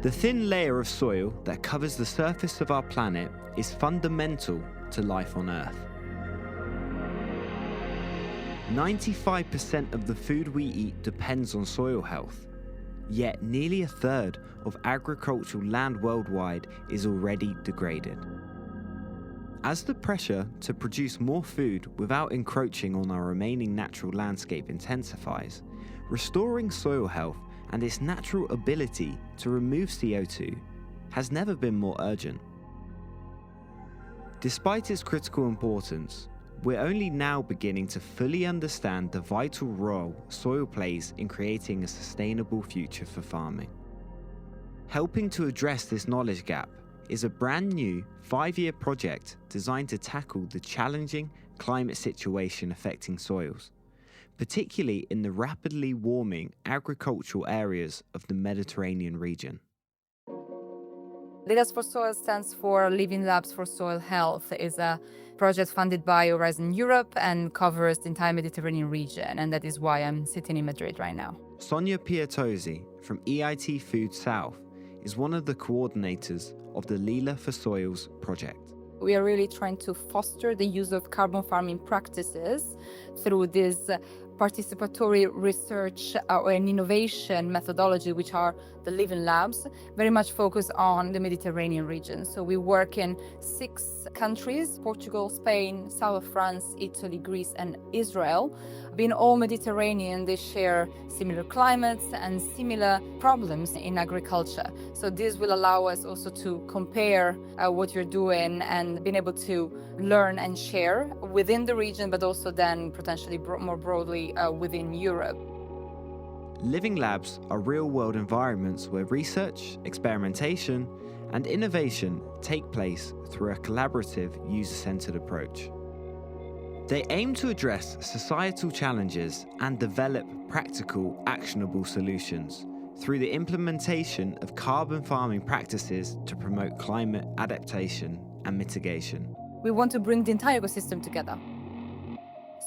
The thin layer of soil that covers the surface of our planet is fundamental to life on Earth. 95% of the food we eat depends on soil health, yet nearly a third of agricultural land worldwide is already degraded. As the pressure to produce more food without encroaching on our remaining natural landscape intensifies, restoring soil health and its natural ability to remove CO2 has never been more urgent. Despite its critical importance, we're only now beginning to fully understand the vital role soil plays in creating a sustainable future for farming. Helping to address this knowledge gap is a brand new 5-year project designed to tackle the challenging climate situation affecting soils, particularly in the rapidly warming agricultural areas of the Mediterranean region. Data for Soil stands for Living Labs for Soil Health. It's a project funded by Horizon Europe and covers the entire Mediterranean region, and that is why I'm sitting in Madrid right now. Sonia Piatozzi from EIT Food South is one of the coordinators of the Lila for Soils project. We are really trying to foster the use of carbon farming practices through this participatory research and innovation methodology, which are the Living Labs, very much focused on the Mediterranean region. So we work in 6 countries: Portugal, Spain, south of France, Italy, Greece, and Israel. Being all Mediterranean, they share similar climates and similar problems in agriculture. So this will allow us also to compare what you're doing and being able to learn and share within the region, but also then potentially more broadly within Europe. Living labs are real-world environments where research, experimentation, and innovation take place through a collaborative, user-centered approach. They aim to address societal challenges and develop practical, actionable solutions through the implementation of carbon farming practices to promote climate adaptation and mitigation. We want to bring the entire ecosystem together.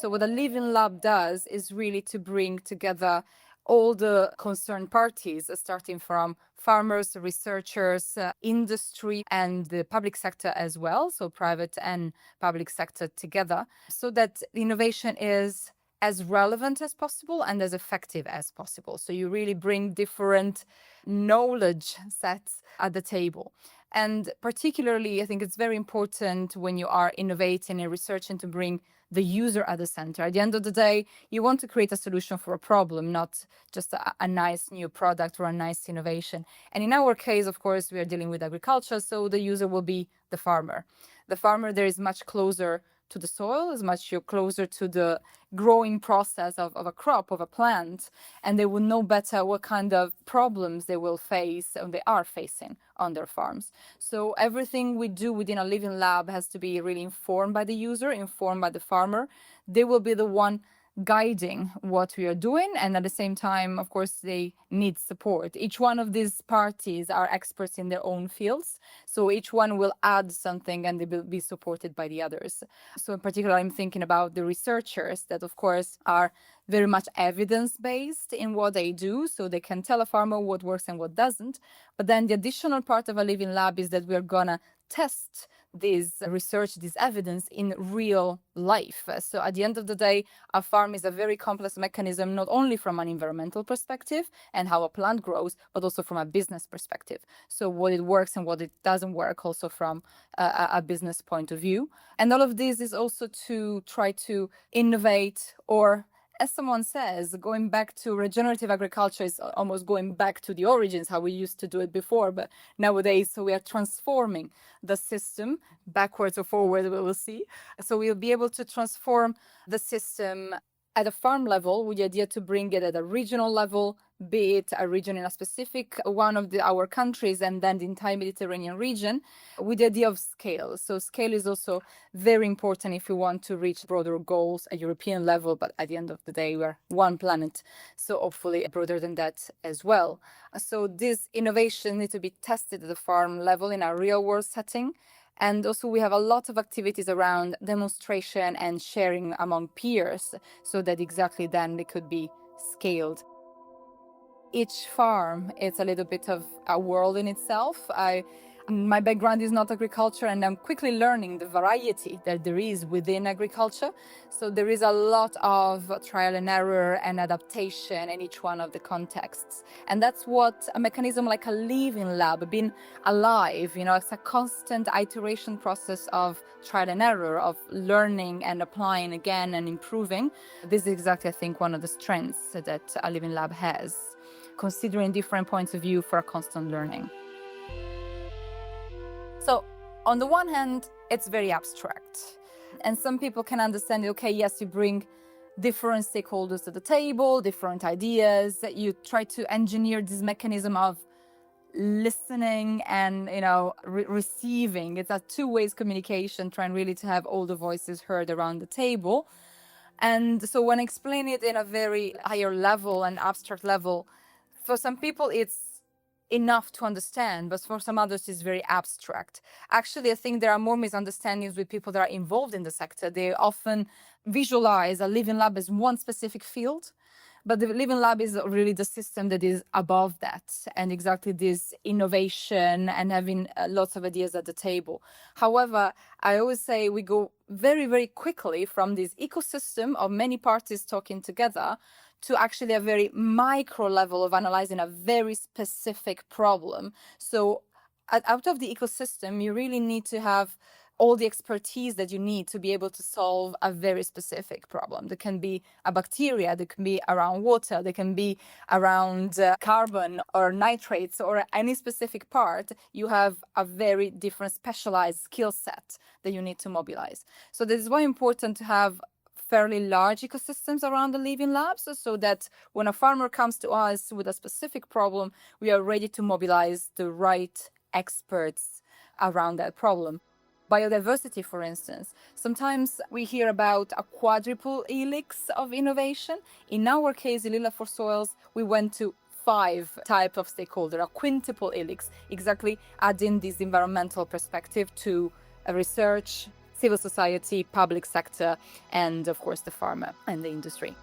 So what a Living Lab does is really to bring together all the concerned parties, starting from farmers, researchers, industry, and the public sector as well, so private and public sector together, so that the innovation is as relevant as possible and as effective as possible. So you really bring different knowledge sets at the table. And particularly, I think it's very important when you are innovating and researching to bring the user at the center. At the end of the day, you want to create a solution for a problem, not just a nice new product or a nice innovation. And in our case, of course, we are dealing with agriculture, so the user will be the farmer. The farmer there is much closer to the soil, is much closer to the growing process of a crop, of a plant, and they will know better what kind of problems they will face and they are facing on their farms. So everything we do within a Living Lab has to be really informed by the user, informed by the farmer. They will be the one guiding what we are doing, and at the same time, of course, they need support. Each one of these parties are experts in their own fields, so each one will add something and they will be supported by the others. So in particular, I'm thinking about the researchers that, of course, are very much evidence-based in what they do, so they can tell a farmer what works and what doesn't. But then the additional part of a Living Lab is that we're gonna test this research, this evidence in real life. So at the end of the day, a farm is a very complex mechanism, not only from an environmental perspective and how a plant grows, but also from a business perspective. So what it works and what it doesn't work also from a business point of view. And all of this is also to try to innovate, or as someone says, going back to regenerative agriculture is almost going back to the origins, how we used to do it before. But nowadays, so we are transforming the system backwards or forward, we will see. So we'll be able to transform the system at a farm level with the idea to bring it at a regional level, be it a region in a specific one of our countries and then the entire Mediterranean region, with the idea of scale. So scale is also very important if we want to reach broader goals at European level, but at the end of the day, we're one planet, so hopefully broader than that as well. So this innovation needs to be tested at the farm level in a real world setting. And also we have a lot of activities around demonstration and sharing among peers so that exactly then they could be scaled. each farm is a little bit of a world in itself. My background is not agriculture, and I'm quickly learning the variety that there is within agriculture. So there is a lot of trial and error and adaptation in each one of the contexts. And that's what a mechanism like a living lab, being alive, it's a constant iteration process of trial and error, of learning and applying again and improving. This is exactly, I think, one of the strengths that a living lab has, considering different points of view for a constant learning. So on the one hand, it's very abstract. And some people can understand, okay, yes, you bring different stakeholders to the table, different ideas. You try to engineer this mechanism of listening and, receiving. It's a two-way communication, trying really to have all the voices heard around the table. And so when I explain it in a very higher level and abstract level, for some people it's enough to understand, but for some others it's very abstract. Actually, I think there are more misunderstandings with people that are involved in the sector. They often visualize a living lab as one specific field, but the living lab is really the system that is above that, and exactly this innovation and having lots of ideas at the table. However, I always say we go very, very quickly from this ecosystem of many parties talking together to actually a very micro level of analyzing a very specific problem. So out of the ecosystem, you really need to have all the expertise that you need to be able to solve a very specific problem. There can be a bacteria, there can be around water, there can be around carbon or nitrates or any specific part. You have a very different specialized skill set that you need to mobilize. So this is why important to have fairly large ecosystems around the living labs, so that when a farmer comes to us with a specific problem, we are ready to mobilize the right experts around that problem. Biodiversity, for instance. Sometimes we hear about a quadruple helix of innovation. In our case, in Lila for Soils, we went to 5 types of stakeholder, a quintuple helix, exactly adding this environmental perspective to research, civil society, public sector, and of course the farmer and the industry.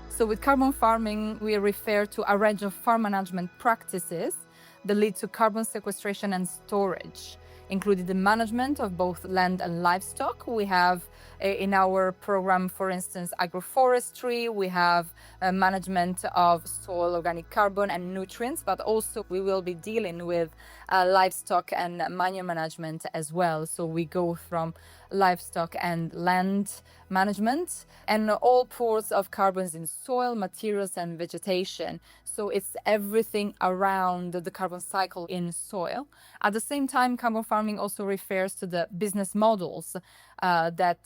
So with carbon farming, we refer to a range of farm management practices that lead to carbon sequestration and storage, including the management of both land and livestock. We have in our program, for instance, agroforestry, we have management of soil, organic carbon and nutrients, but also we will be dealing with livestock and manure management as well. So we go from livestock and land management and all pools of carbons in soil, materials and vegetation. So it's everything around the carbon cycle in soil. At the same time, carbon farming also refers to the business models that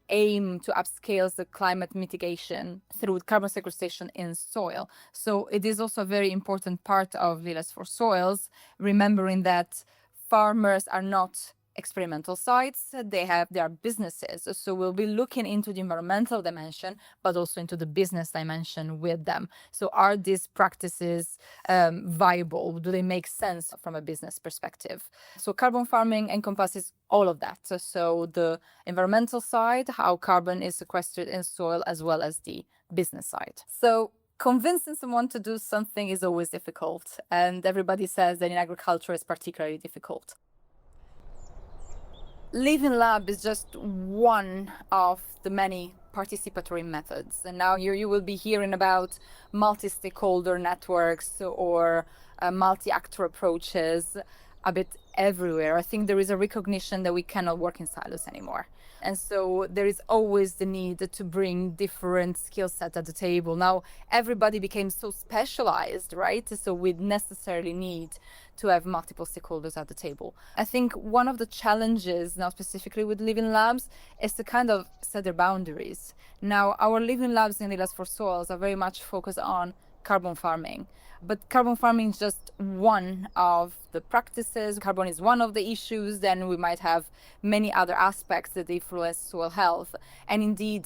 aim to upscale the climate mitigation through carbon sequestration in soil. So it is also a very important part of Villas for Soils, remembering that farmers are not experimental sites, they are businesses. So we'll be looking into the environmental dimension, but also into the business dimension with them. So are these practices viable? Do they make sense from a business perspective? So carbon farming encompasses all of that. So the environmental side, how carbon is sequestered in soil, as well as the business side. So convincing someone to do something is always difficult. And everybody says that in agriculture it's particularly difficult. Living Lab is just one of the many participatory methods. And now you will be hearing about multi-stakeholder networks or multi-actor approaches a bit everywhere. I think there is a recognition that we cannot work in silos anymore. And so there is always the need to bring different skill sets at the table. Now, everybody became so specialized, right? So we necessarily need to have multiple stakeholders at the table. I think one of the challenges now specifically with living labs is to kind of set their boundaries. Now, our living labs in Lilas for Soils are very much focused on carbon farming. But carbon farming is just one of the practices. Carbon is one of the issues. Then we might have many other aspects that influence soil health. And indeed,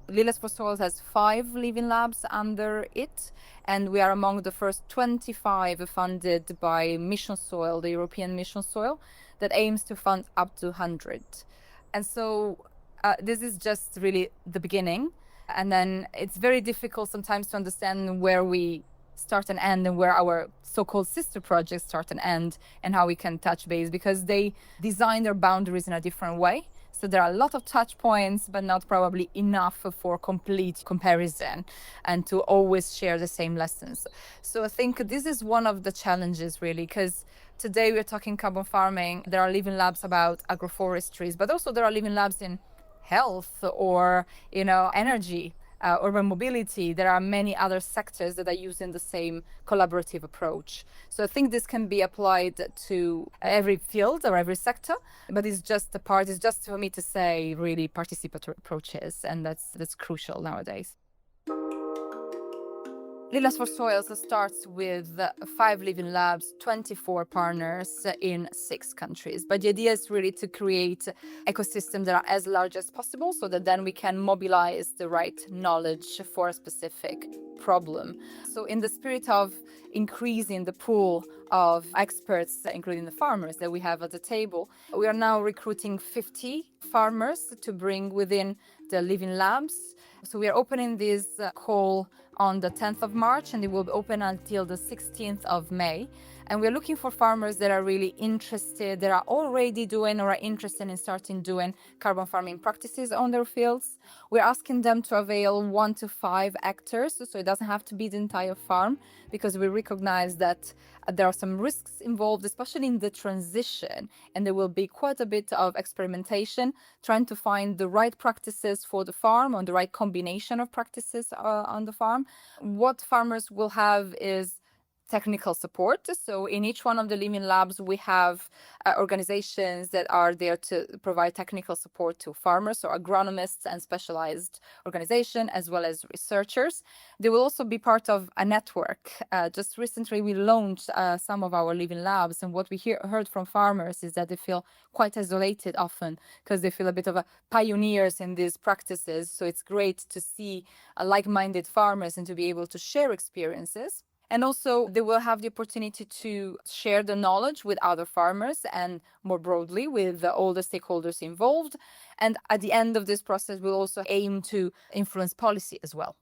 Lilas for Soils has 5 living labs under it. And we are among the first 25 funded by Mission Soil, the European Mission Soil, that aims to fund up to 100. And so this is just really the beginning. And then it's very difficult sometimes to understand where we start and end and where our so-called sister projects start and end and how we can touch base, because they design their boundaries in a different way. So there are a lot of touch points, but not probably enough for complete comparison and to always share the same lessons. So I think this is one of the challenges, really, because today we're talking carbon farming. There are living labs about agroforestries, but also there are living labs in health or, energy, urban mobility. There are many other sectors that are using the same collaborative approach. So I think this can be applied to every field or every sector, but it's just for me to say really participatory approaches, and that's crucial nowadays. Leaders for Soils starts with 5 living labs, 24 partners in 6 countries. But the idea is really to create ecosystems that are as large as possible so that then we can mobilize the right knowledge for a specific problem. So in the spirit of increasing the pool of experts, including the farmers that we have at the table, we are now recruiting 50 farmers to bring within the living labs. So we are opening this call on the 10th of March, and it will be open until the 16th of May. And we're looking for farmers that are really interested, that are already doing or are interested in starting doing carbon farming practices on their fields. We're asking them to avail 1 to 5 hectares, so it doesn't have to be the entire farm, because we recognize that there are some risks involved, especially in the transition, and there will be quite a bit of experimentation, trying to find the right practices for the farm, or the right combination of practices on the farm. What farmers will have is technical support. So in each one of the living labs, we have organizations that are there to provide technical support to farmers, so agronomists and specialized organization, as well as researchers. They will also be part of a network. Just recently, we launched some of our living labs, and what we heard from farmers is that they feel quite isolated often because they feel a bit of pioneers in these practices. So it's great to see like-minded farmers and to be able to share experiences. And also, they will have the opportunity to share the knowledge with other farmers and more broadly with all the stakeholders involved. And at the end of this process, we'll also aim to influence policy as well.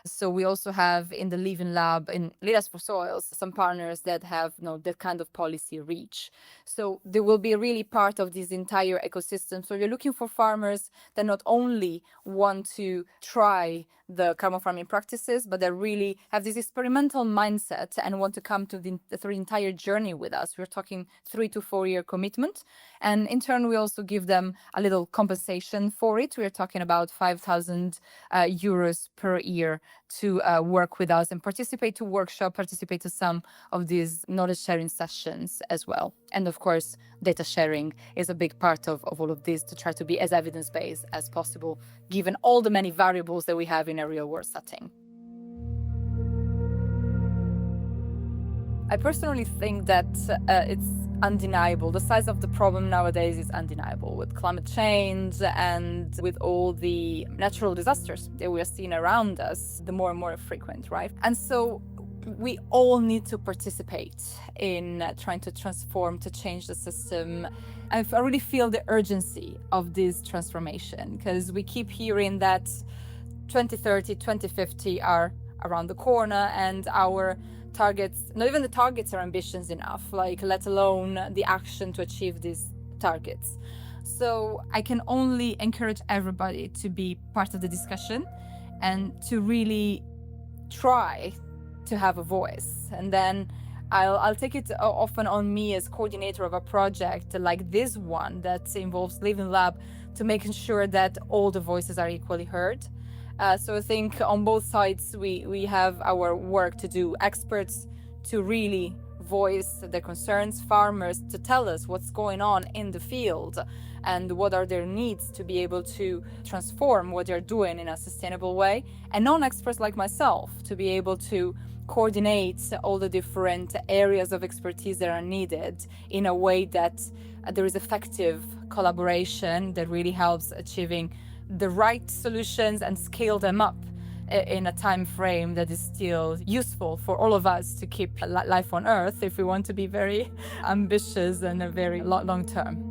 So we also have in the Living Lab in Leaders for Soils some partners that have that kind of policy reach. So they will be really part of this entire ecosystem. So you're looking for farmers that not only want to try the carbon farming practices, but that really have this experimental mindset and want to come to the entire journey with us. We're talking 3 to 4 year commitment. And in turn, we also give them a little compensation for it. We're talking about 5,000 euros per year to work with us and participate to workshop, participate to some of these knowledge sharing sessions as well. And of course, data sharing is a big part of all of this to try to be as evidence-based as possible, given all the many variables that we have in a real world setting. I personally think that it's undeniable. The size of the problem nowadays is undeniable with climate change and with all the natural disasters that we are seeing around us, the more and more frequent, right? And so we all need to participate in trying to transform, to change the system. I really feel the urgency of this transformation because we keep hearing that 2030, 2050 are around the corner and our targets, not even the targets are ambitious enough, let alone the action to achieve these targets. So I can only encourage everybody to be part of the discussion and to really try to have a voice. And then I'll take it often on me as coordinator of a project like this one that involves Living Lab to making sure that all the voices are equally heard. So I think on both sides, we have our work to do. Experts to really voice their concerns, farmers to tell us what's going on in the field and what are their needs to be able to transform what they're doing in a sustainable way. And non-experts like myself to be able to coordinate all the different areas of expertise that are needed in a way that there is effective collaboration that really helps achieving the right solutions and scale them up in a time frame that is still useful for all of us to keep life on Earth if we want to be very ambitious and very long term.